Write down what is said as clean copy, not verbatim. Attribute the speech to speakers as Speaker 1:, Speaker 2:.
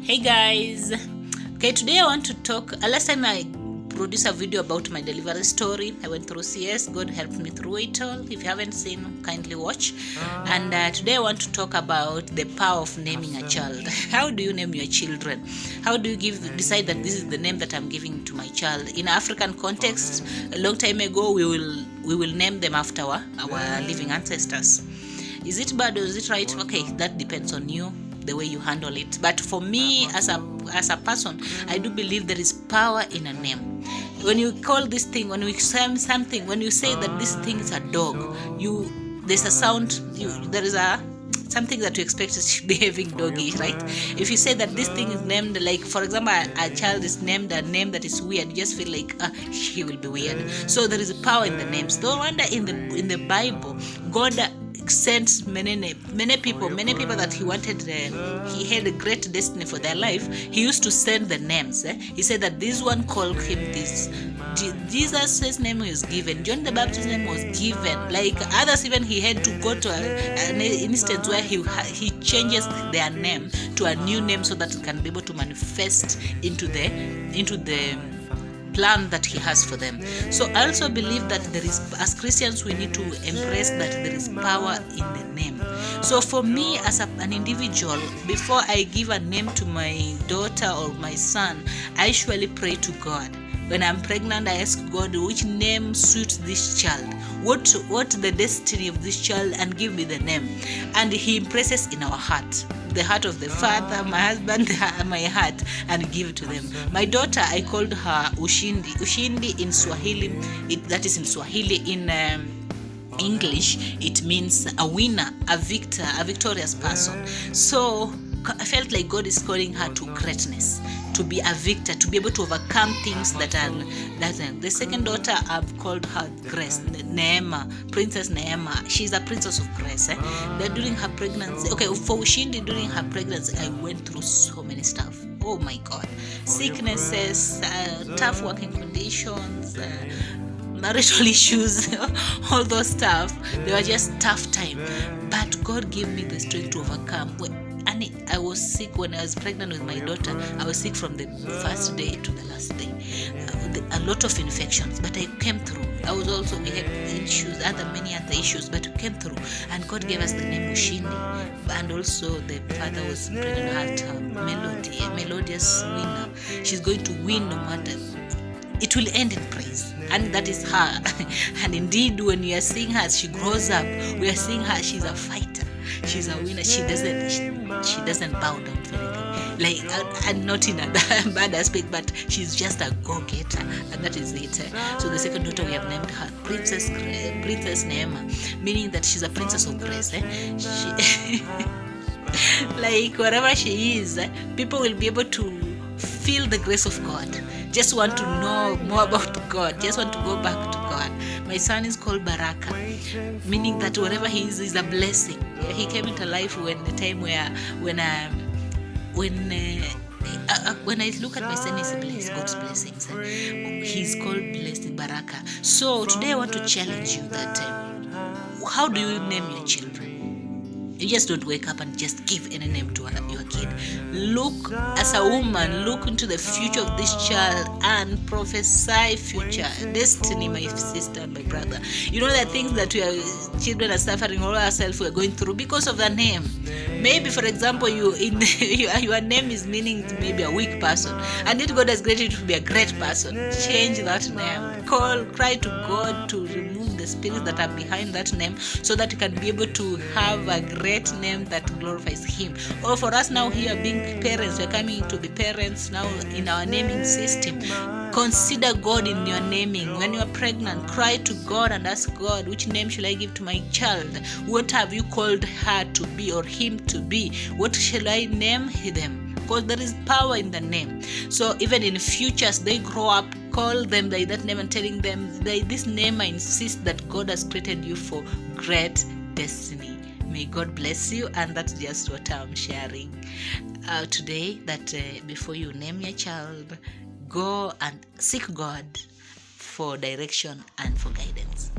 Speaker 1: Hey guys, okay, today I want to talk. Last time I produced a video about my delivery story. I went through CS. God helped me through it all. If you haven't seen, kindly watch. And today I want to talk about the power of naming a child. How do you name your children? How do you decide that this is the name that I'm giving to my child? In African context, a long time ago, we will name them after our living ancestors. Is it bad or is it right? Okay, that depends on you, the way you handle it. But for me, as a person, I do believe there is power in a name. When you call this thing, when you say something, when you say that this thing is a dog, there's a sound, there is something that you expect is behaving doggy, right? If you say that this thing is named, like for example, a child is named a name that is weird, you just feel like he will be weird. So there is a power in the names. No wonder in the Bible, God sent many people that he wanted. He had a great destiny for their life. He used to send the names. He said that this one called him this. Jesus' name was given. John the Baptist's name was given. Like others, even he had to go to an instance where he changes their name to a new name so that it can be able to manifest into the plan that he has for them. So I also believe that there is, as Christians, we need to embrace that there is power in the name. So for me, as an individual, before I give a name to my daughter or my son, I usually pray to God. When I'm pregnant, I ask God which name suits this child, what the destiny of this child, and give me the name. And he impresses in our heart, the heart of the father, my husband, my heart, and give it to them. My daughter, I called her Ushindi. Ushindi in Swahili, that is in Swahili. In English, it means a winner, a victor, a victorious person. So I felt like God is calling her to greatness, to be a victor, to be able to overcome things that are. The second daughter, I've called her Grace, Neema, Princess Neema. She's a princess of grace. That during her pregnancy, for Ushindi, during her pregnancy, I went through so many stuff. Oh my God, sicknesses, tough working conditions, marital issues, all those stuff. They were just tough time. But God gave me the strength to overcome. And I was sick when I was pregnant with my daughter. I was sick from the first day to the last day. A lot of infections, but I came through. We had issues, many other issues, but we came through. And God gave us the name Ushindi. And also the father was pregnant, her Melody, a melodious winner. She's going to win no matter. It will end in praise, and that is her. And indeed, when you are seeing her as she grows up, we are seeing her. She's a fighter. She's a winner. She doesn't bow down to anything. And not in a bad aspect, but she's just a go-getter, and that is it. So the second daughter, we have named her Princess Neema, meaning that she's a princess of grace. Like wherever she is, people will be able to feel the grace of God. Just want to know more about God. Just want to go back to God. My son is called Baraka, meaning that wherever he is a blessing. He came into life when I look at my son, he's blessed, God's blessings. He's called Blessed Baraka. So today I want to challenge you that how do you name your children? You just don't wake up and just give any name to your kid. Look, as a woman, look into the future of this child and prophesy future destiny, my sister and my brother. You know the things that your children are suffering, all ourselves we are going through because of the name. Maybe, for example, your name is meaning maybe a weak person, and if God has created you to be a great person, change that name. Cry to God to remove the spirits that are behind that name, so that you can be able to have a great name that glorifies Him. Or for us now here being parents, we're coming to be parents now in our naming system. Consider God in your naming. When you are pregnant, cry to God and ask God, which name shall I give to my child? What have you called her to be or him to be? What shall I name them? Because there is power in the name. So even in future, as they grow up, call them by that name and telling them, this name I insist that God has created you for great destiny. May God bless you. And that's just what I'm sharing today, that before you name your child, go and seek God for direction and for guidance.